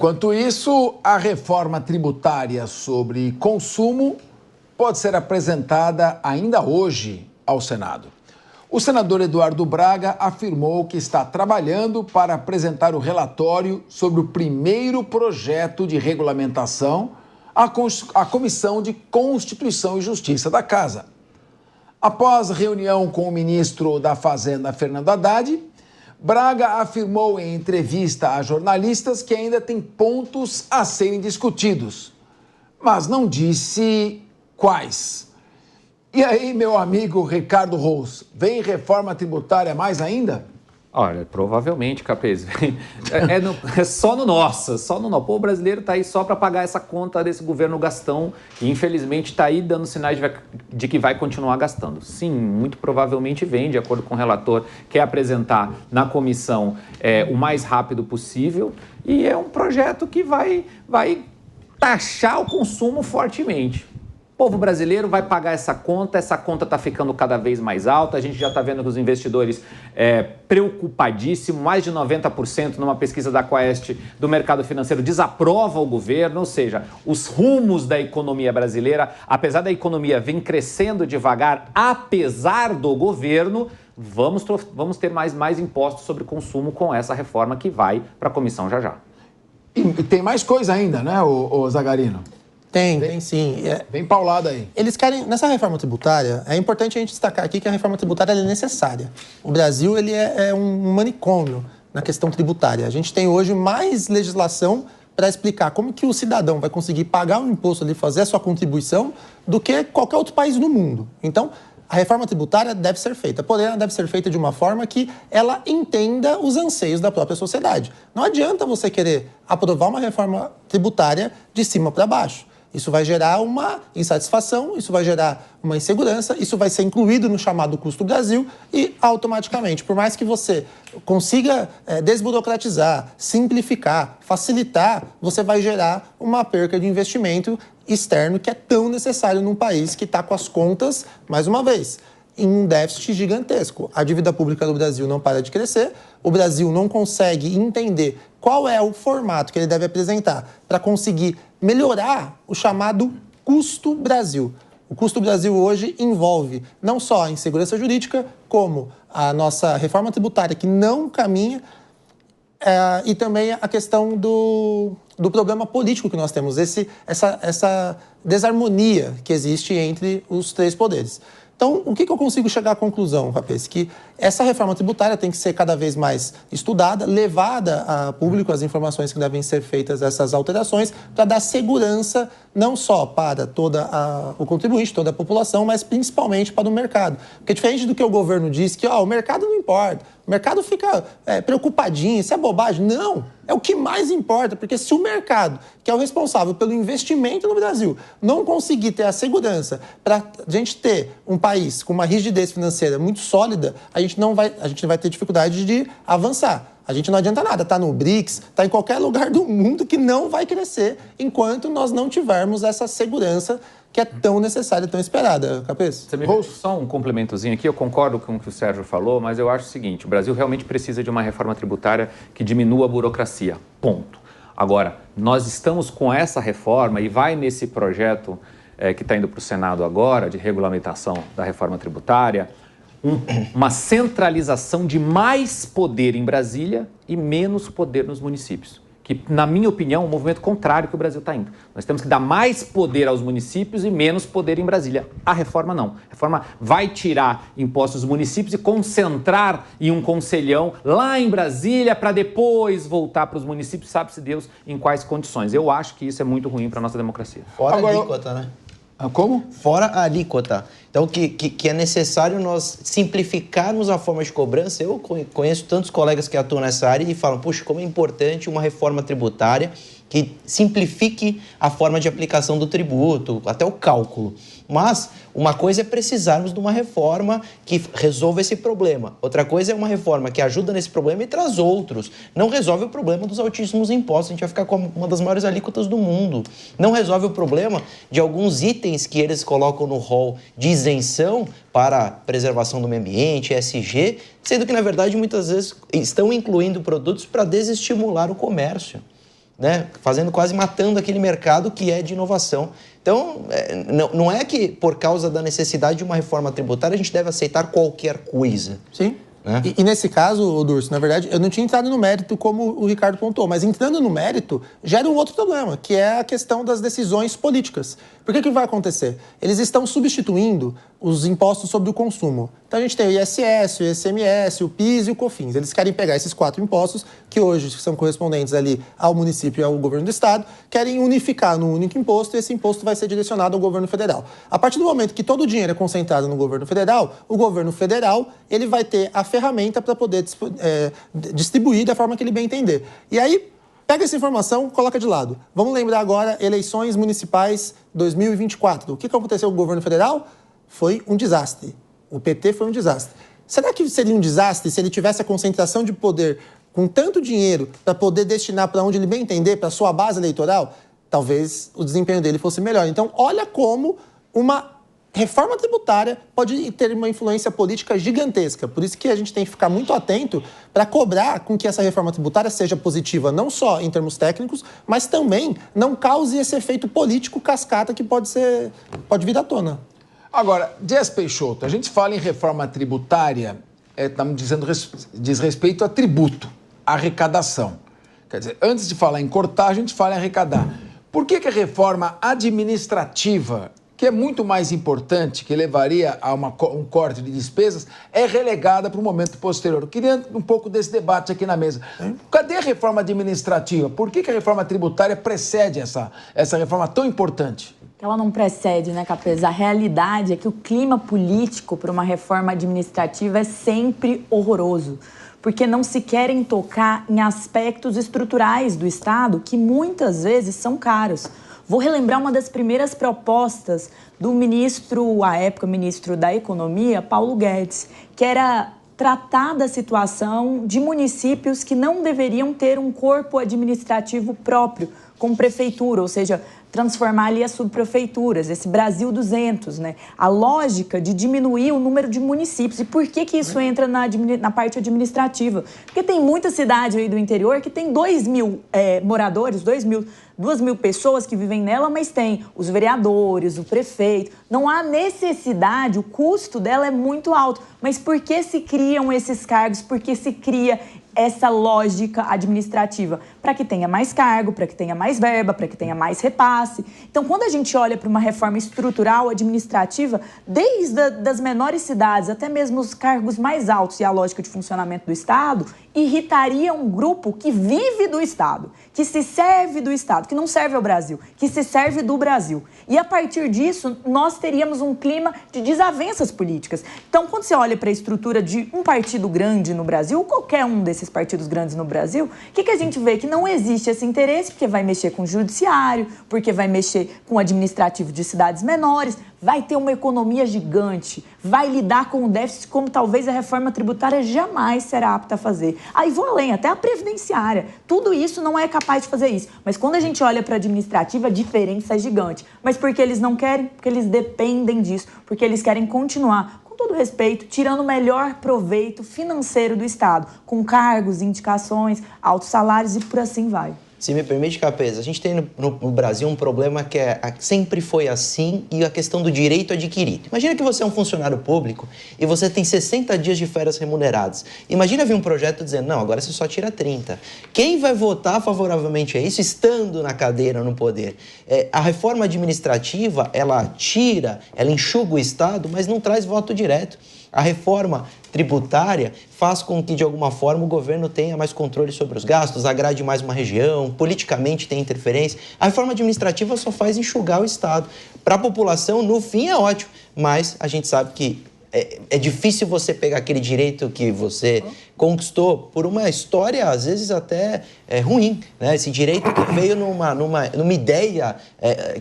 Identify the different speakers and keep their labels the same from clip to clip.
Speaker 1: Enquanto isso, a reforma tributária sobre consumo pode ser apresentada ainda hoje ao Senado. O senador Eduardo Braga afirmou que está trabalhando para apresentar o relatório sobre o primeiro projeto de regulamentação à Comissão de Constituição e Justiça da Casa. Após reunião com o ministro da Fazenda, Fernando Haddad, Braga afirmou em entrevista a jornalistas que ainda tem pontos a serem discutidos, mas não disse quais. E aí, meu amigo Ricardo Rous, vem reforma tributária mais ainda?
Speaker 2: Olha, provavelmente, Capês. É só no nosso, Pô, o brasileiro está aí só para pagar essa conta desse governo gastão e, infelizmente, está aí dando sinais de que vai continuar gastando. Sim, muito provavelmente vem, de acordo com o relator, quer apresentar na comissão o mais rápido possível, e é um projeto que vai taxar o consumo fortemente. O povo brasileiro vai pagar essa conta está ficando cada vez mais alta, a gente já está vendo que os investidores preocupadíssimos, mais de 90% numa pesquisa da Quaest do mercado financeiro desaprova o governo, ou seja, os rumos da economia brasileira, apesar da economia vir crescendo devagar, apesar do governo, vamos ter mais impostos sobre consumo com essa reforma que vai para a comissão já.
Speaker 1: E tem mais coisa ainda, né, o Zagarino?
Speaker 3: Tem sim.
Speaker 1: Bem paulada aí.
Speaker 3: Eles querem, nessa reforma tributária, é importante a gente destacar aqui que a reforma tributária é necessária. O Brasil ele é um manicômio na questão tributária. A gente tem hoje mais legislação para explicar como que o cidadão vai conseguir pagar um imposto ali, fazer a sua contribuição, do que qualquer outro país no mundo. Então, a reforma tributária deve ser feita, porém ela deve ser feita de uma forma que ela entenda os anseios da própria sociedade. Não adianta você querer aprovar uma reforma tributária de cima para baixo. Isso vai gerar uma insatisfação, isso vai gerar uma insegurança, isso vai ser incluído no chamado custo Brasil e automaticamente, por mais que você consiga desburocratizar, simplificar, facilitar, você vai gerar uma perca de investimento externo que é tão necessário num país que está com as contas, mais uma vez, em um déficit gigantesco. A dívida pública do Brasil não para de crescer, o Brasil não consegue entender qual é o formato que ele deve apresentar para conseguir melhorar o chamado custo Brasil. O custo Brasil hoje envolve não só a insegurança jurídica, como a nossa reforma tributária que não caminha, e também a questão do problema político que nós temos, essa desarmonia que existe entre os três poderes. Então, o que eu consigo chegar à conclusão, Rapaz? Que essa reforma tributária tem que ser cada vez mais estudada, levada a público as informações que devem ser feitas, essas alterações, para dar segurança não só para o contribuinte, toda a população, mas principalmente para o mercado. Porque diferente do que o governo diz, que o mercado não importa, o mercado fica preocupadinho, isso é bobagem. Não, é o que mais importa, porque se o mercado, que é o responsável pelo investimento no Brasil, não conseguir ter a segurança para a gente ter um país com uma rigidez financeira muito sólida, a gente vai ter dificuldade de avançar. A gente não adianta nada, tá no BRICS, tá em qualquer lugar do mundo que não vai crescer enquanto nós não tivermos essa segurança que é tão necessária, tão esperada. Capês?
Speaker 2: Você me permite só um complementozinho aqui? Eu concordo com o que o Sérgio falou, mas eu acho o seguinte, o Brasil realmente precisa de uma reforma tributária que diminua a burocracia, ponto. Agora, nós estamos com essa reforma e vai nesse projeto que está indo para o Senado agora, de regulamentação da reforma tributária, uma centralização de mais poder em Brasília e menos poder nos municípios. Que, na minha opinião, é um movimento contrário que o Brasil está indo. Nós temos que dar mais poder aos municípios e menos poder em Brasília. A reforma não. A reforma vai tirar impostos dos municípios e concentrar em um conselhão lá em Brasília para depois voltar para os municípios, sabe-se Deus em quais condições. Eu acho que isso é muito ruim para a nossa democracia.
Speaker 4: Fora a alíquota, né?
Speaker 1: Como?
Speaker 4: Fora a alíquota. Então, que é necessário nós simplificarmos a forma de cobrança. Eu conheço tantos colegas que atuam nessa área e falam, puxa, como é importante uma reforma tributária que simplifique a forma de aplicação do tributo, até o cálculo. Mas uma coisa é precisarmos de uma reforma que resolva esse problema. Outra coisa é uma reforma que ajuda nesse problema e traz outros. Não resolve o problema dos altíssimos impostos. A gente vai ficar com uma das maiores alíquotas do mundo. Não resolve o problema de alguns itens que eles colocam no rol de isenção para preservação do meio ambiente, ESG, sendo que, na verdade, muitas vezes estão incluindo produtos para desestimular o comércio. né? Matando aquele mercado que é de inovação. Então, não é que por causa da necessidade de uma reforma tributária a gente deve aceitar qualquer coisa.
Speaker 3: Sim. Né? E nesse caso, Durso, na verdade, eu não tinha entrado no mérito como o Ricardo pontuou, mas entrando no mérito, gera um outro problema, que é a questão das decisões políticas. Por que vai acontecer? Eles estão substituindo os impostos sobre o consumo. Então a gente tem o ISS, o ICMS, o PIS e o COFINS. Eles querem pegar esses 4 impostos, que hoje são correspondentes ali ao município e ao governo do estado, querem unificar num único imposto e esse imposto vai ser direcionado ao governo federal. A partir do momento que todo o dinheiro é concentrado no governo federal, o governo federal ele vai ter a ferramenta para poder distribuir da forma que ele bem entender. E aí, pega essa informação, coloca de lado. Vamos lembrar agora, eleições municipais 2024. O que aconteceu com o governo federal? Foi um desastre. O PT foi um desastre. Será que seria um desastre se ele tivesse a concentração de poder com tanto dinheiro para poder destinar para onde ele bem entender, para a sua base eleitoral? Talvez o desempenho dele fosse melhor. Então, olha como uma reforma tributária pode ter uma influência política gigantesca. Por isso que a gente tem que ficar muito atento para cobrar com que essa reforma tributária seja positiva, não só em termos técnicos, mas também não cause esse efeito político cascata que pode vir à tona.
Speaker 1: Agora, Dias Peixoto, a gente fala em reforma tributária, estamos dizendo diz respeito a tributo, a arrecadação. Quer dizer, antes de falar em cortar, a gente fala em arrecadar. Por que a reforma administrativa, que é muito mais importante, que levaria a um corte de despesas, é relegada para o momento posterior? Eu queria um pouco desse debate aqui na mesa. Cadê a reforma administrativa? Por que a reforma tributária precede essa reforma tão importante?
Speaker 5: Ela não precede, né, Capês? A realidade é que o clima político para uma reforma administrativa é sempre horroroso, porque não se querem tocar em aspectos estruturais do Estado que muitas vezes são caros. Vou relembrar uma das primeiras propostas do ministro, à época, ministro da Economia, Paulo Guedes, que era tratar da situação de municípios que não deveriam ter um corpo administrativo próprio, com prefeitura, ou seja, transformar ali as subprefeituras, esse Brasil 200, né? A lógica de diminuir o número de municípios. E por que isso entra na parte administrativa? Porque tem muita cidade aí do interior que tem 2.000 moradores, 2.000 pessoas que vivem nela, mas tem os vereadores, o prefeito. Não há necessidade, o custo dela é muito alto. Mas por que se criam esses cargos? Por que se cria essa lógica administrativa? Para que tenha mais cargo, para que tenha mais verba, para que tenha mais repasse. Então, quando a gente olha para uma reforma estrutural administrativa, desde das menores cidades até mesmo os cargos mais altos e a lógica de funcionamento do Estado, irritaria um grupo que vive do Estado, que se serve do Estado, que não serve ao Brasil, que se serve do Brasil. E a partir disso, nós teríamos um clima de desavenças políticas. Então, quando você olha para a estrutura de um partido grande no Brasil, qualquer um desses partidos grandes no Brasil, o que a gente vê? Que não existe esse interesse, porque vai mexer com o judiciário, porque vai mexer com o administrativo de cidades menores, vai ter uma economia gigante, vai lidar com o déficit como talvez a reforma tributária jamais será apta a fazer. Aí vou além, até a previdenciária. Tudo isso não é capaz de fazer isso. Mas quando a gente olha para a administrativa, a diferença é gigante. Mas por que eles não querem? Porque eles dependem disso, porque eles querem continuar, com todo respeito, tirando o melhor proveito financeiro do Estado, com cargos, indicações, altos salários e por assim vai.
Speaker 4: Se me permite, Capês, a gente tem no Brasil um problema que sempre foi assim, e a questão do direito adquirido. Imagina que você é um funcionário público e você tem 60 dias de férias remuneradas. Imagina vir um projeto dizendo, não, agora você só tira 30. Quem vai votar favoravelmente a isso estando na cadeira, no poder? A reforma administrativa, ela enxuga o Estado, mas não traz voto direto. A reforma tributária faz com que, de alguma forma, o governo tenha mais controle sobre os gastos, agrade mais uma região, politicamente tem interferência. A reforma administrativa só faz enxugar o Estado. Para a população, no fim, é ótimo, mas a gente sabe que é difícil você pegar aquele direito que você conquistou por uma história, às vezes, até ruim, né? Esse direito que veio numa ideia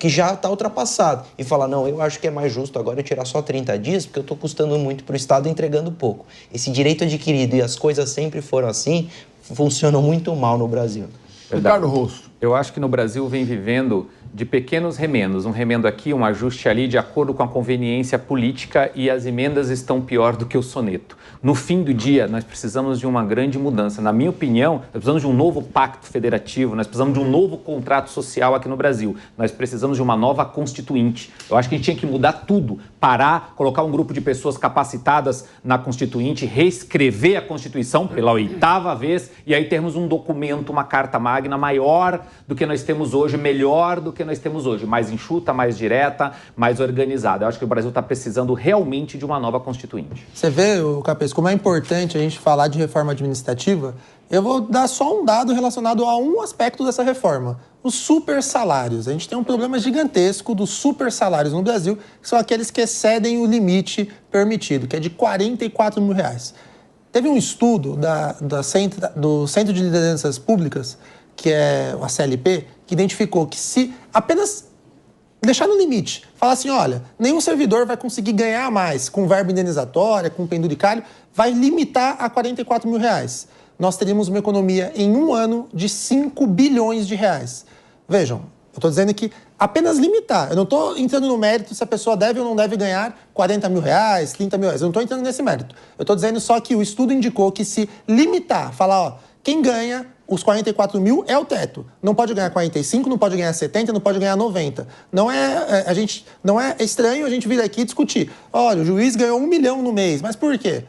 Speaker 4: que já está ultrapassada. E falar, não, eu acho que é mais justo agora eu tirar só 30 dias, porque eu estou custando muito para o Estado e entregando pouco. Esse direito adquirido, e as coisas sempre foram assim, funcionam muito mal no Brasil.
Speaker 1: Ricardo Rosso.
Speaker 2: Eu acho que no Brasil vem vivendo de pequenos remendos, um remendo aqui, um ajuste ali, de acordo com a conveniência política, e as emendas estão pior do que o soneto. No fim do dia, nós precisamos de uma grande mudança. Na minha opinião, nós precisamos de um novo pacto federativo, nós precisamos de um novo contrato social aqui no Brasil. Nós precisamos de uma nova constituinte. Eu acho que a gente tinha que mudar tudo, parar, colocar um grupo de pessoas capacitadas na constituinte, reescrever a Constituição pela 8ª vez, e aí termos um documento, uma carta magna maior do que nós temos hoje, melhor do que nós temos hoje, mais enxuta, mais direta, mais organizada. Eu acho que o Brasil está precisando realmente de uma nova constituinte.
Speaker 3: Você vê, Capês, como é importante a gente falar de reforma administrativa? Eu vou dar só um dado relacionado a um aspecto dessa reforma: os super salários. A gente tem um problema gigantesco dos super salários no Brasil, que são aqueles que excedem o limite permitido, que é de R$44 mil. Teve um estudo do Centro de Lideranças Públicas, que é a CLP, que identificou que se apenas deixar no limite, falar assim, olha, nenhum servidor vai conseguir ganhar mais com verba indenizatória, com penduricário, vai limitar a R$44 mil. Nós teríamos uma economia em um ano de R$5 bilhões. Vejam, eu estou dizendo que apenas limitar. Eu não estou entrando no mérito se a pessoa deve ou não deve ganhar R$40 mil, R$30 mil. Eu não estou entrando nesse mérito. Eu estou dizendo só que o estudo indicou que se limitar, falar, ó, quem ganha os 44 mil é o teto. Não pode ganhar 45, não pode ganhar 70, não pode ganhar 90. Não é estranho a gente vir aqui discutir. Olha, o juiz ganhou 1 milhão no mês, mas por quê?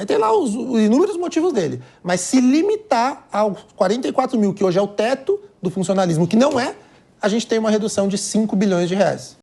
Speaker 3: Tem lá os inúmeros motivos dele. Mas se limitar aos 44 mil, que hoje é o teto do funcionalismo, que não é, a gente tem uma redução de R$5 bilhões.